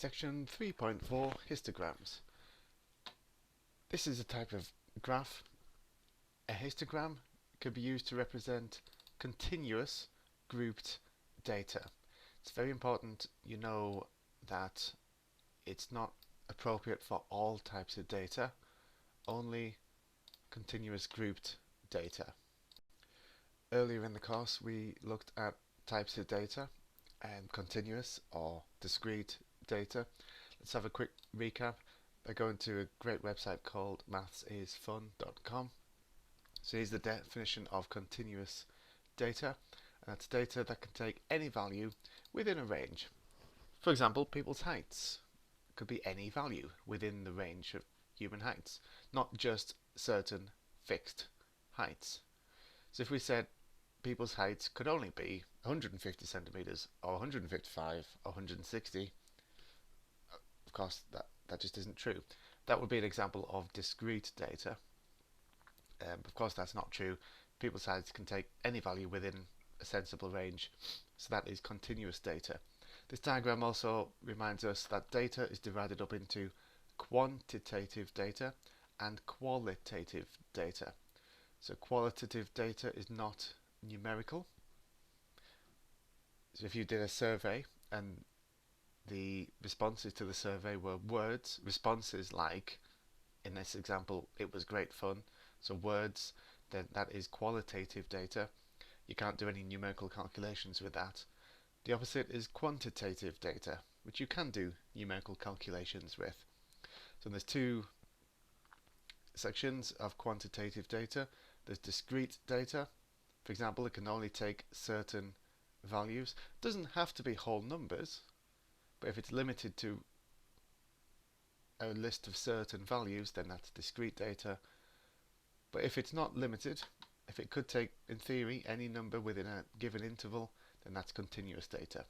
Section 3.4 Histograms. This is a type of graph. A histogram can be used to represent continuous grouped data. It's very important you know that it's not appropriate for all types of data, only continuous grouped data. Earlier in the course we looked at types of data and continuous or discrete data. Let's have a quick recap by going to a great website called mathsisfun.com. So here's the definition of continuous data, and that's data that can take any value within a range. For example, people's heights could be any value within the range of human heights, not just certain fixed heights. So if we said people's heights could only be 150 centimeters or 155 or 160, of course that just isn't true. That would be an example of discrete data. Of course that's not true. People's heights can take any value within a sensible range, so that is continuous data. This diagram also reminds us that data is divided up into quantitative data and qualitative data. So qualitative data is not numerical. So if you did a survey and the responses to the survey were words, responses like, in this example, it was great fun, so words, then that is qualitative data. You can't do any numerical calculations with that. The opposite is quantitative data, which you can do numerical calculations with. So there's two sections of quantitative data. There's discrete data. For example, it can only take certain values. It doesn't have to be whole numbers, but if it's limited to a list of certain values, then that's discrete data. But if it's not limited, if it could take, in theory, any number within a given interval, then that's continuous data.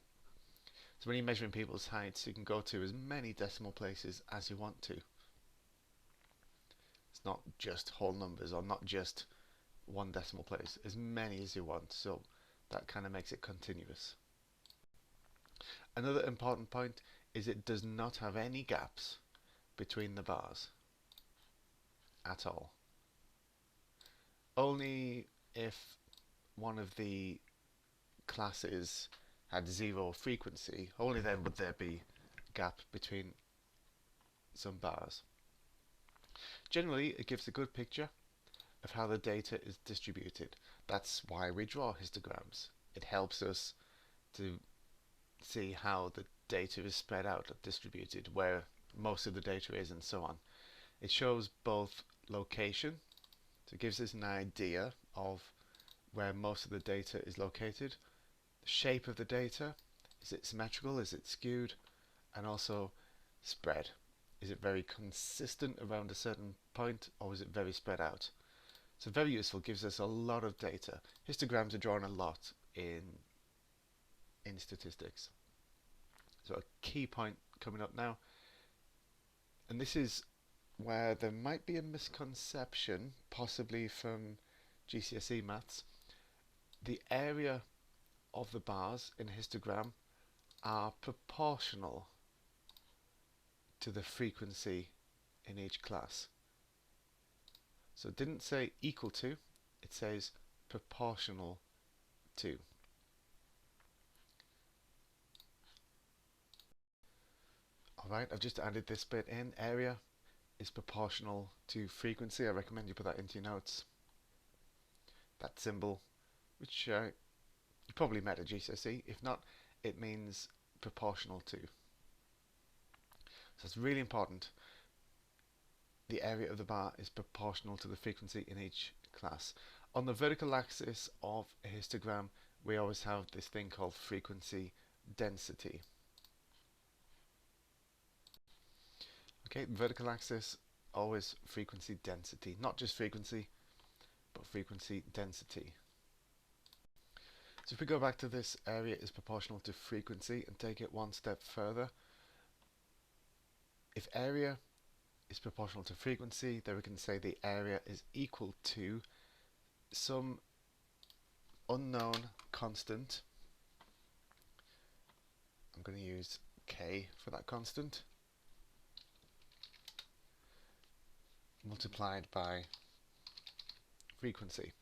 So when you're measuring people's heights, you can go to as many decimal places as you want to. It's not just whole numbers or not just one decimal place, as many as you want, so that kind of makes it continuous. Another important point is it does not have any gaps between the bars at all. Only if one of the classes had zero frequency, only then would there be a gap between some bars. Generally, it gives a good picture of how the data is distributed. That's why we draw histograms. It helps us to see how the data is spread out, distributed, where most of the data is, and so on. It shows both location, so it gives us an idea of where most of the data is located, the shape of the data, is it symmetrical, is it skewed, and also spread. Is it very consistent around a certain point, or is it very spread out? So very useful, gives us a lot of data. Histograms are drawn a lot in statistics. So a key point coming up now, and this is where there might be a misconception, possibly from GCSE maths. The area of the bars in a histogram are proportional to the frequency in each class. So it didn't say equal to, it says proportional to. Alright, I've just added this bit in. Area is proportional to frequency. I recommend you put that into your notes. That symbol, which you probably met at GCSE. If not, it means proportional to. So it's really important. The area of the bar is proportional to the frequency in each class. On the vertical axis of a histogram, we always have this thing called frequency density. Okay, vertical axis, always frequency density. Not just frequency, but frequency density. So if we go back to this, area is proportional to frequency, and take it one step further. If area is proportional to frequency, then we can say the area is equal to some unknown constant. I'm going to use k for that constant multiplied by frequency.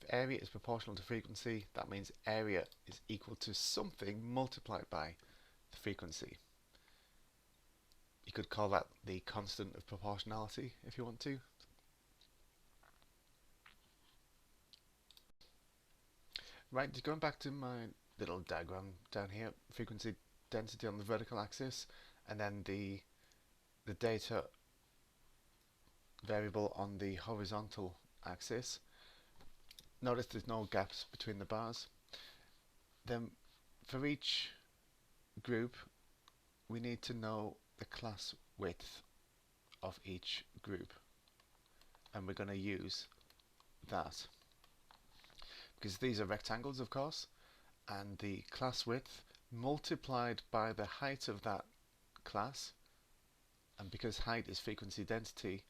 If area is proportional to frequency, that means area is equal to something multiplied by the frequency. You could call that the constant of proportionality if you want to. Right, just going back to my little diagram down here, frequency density on the vertical axis, and then the data variable on the horizontal axis. Notice there's no gaps between the bars. Then for each group we need to know the class width of each group, and we're going to use that because these are rectangles, of course, and the class width multiplied by the height of that class, and because height is frequency density,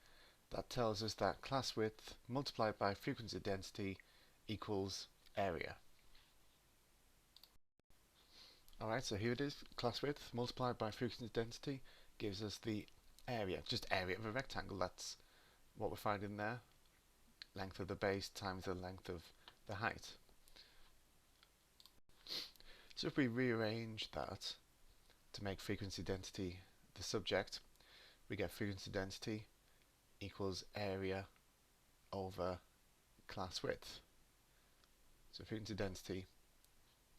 that tells us that class width multiplied by frequency density equals area. Alright, so here it is, class width multiplied by frequency density gives us the area, just area of a rectangle. That's what we're finding there, length of the base times the length of the height. So if we rearrange that to make frequency density the subject, we get frequency density equals area over class width. So frequency density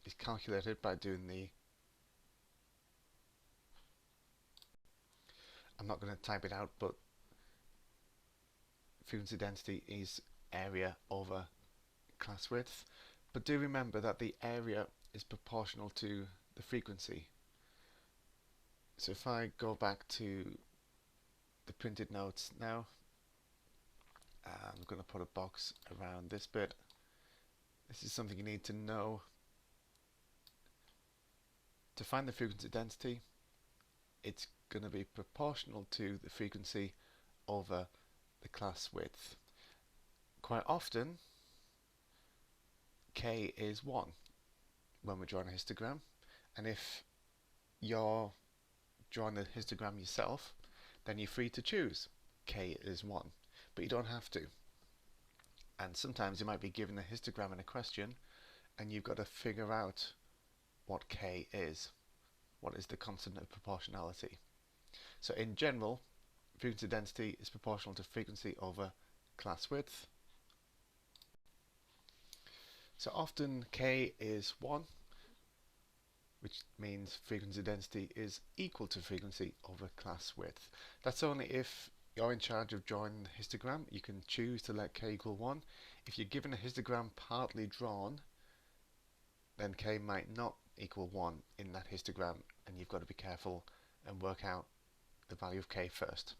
is calculated by doing I'm not going to type it out, but frequency density is area over class width. But do remember that the area is proportional to the frequency. So if I go back to the printed notes now, I'm going to put a box around this bit. This is something you need to know. To find the frequency density, it's going to be proportional to the frequency over the class width. Quite often k is 1 when we're drawing a histogram, and if you're drawing a histogram yourself, then you're free to choose k is 1, but you don't have to. And sometimes you might be given a histogram in a question and you've got to figure out what k is. What is the constant of proportionality? So in general, frequency density is proportional to frequency over class width. So often k is 1, which means frequency density is equal to frequency over class width. That's only if you're in charge of drawing the histogram. You can choose to let k equal 1. If you're given a histogram partly drawn, then k might not equal 1 in that histogram, and you've got to be careful and work out the value of k first.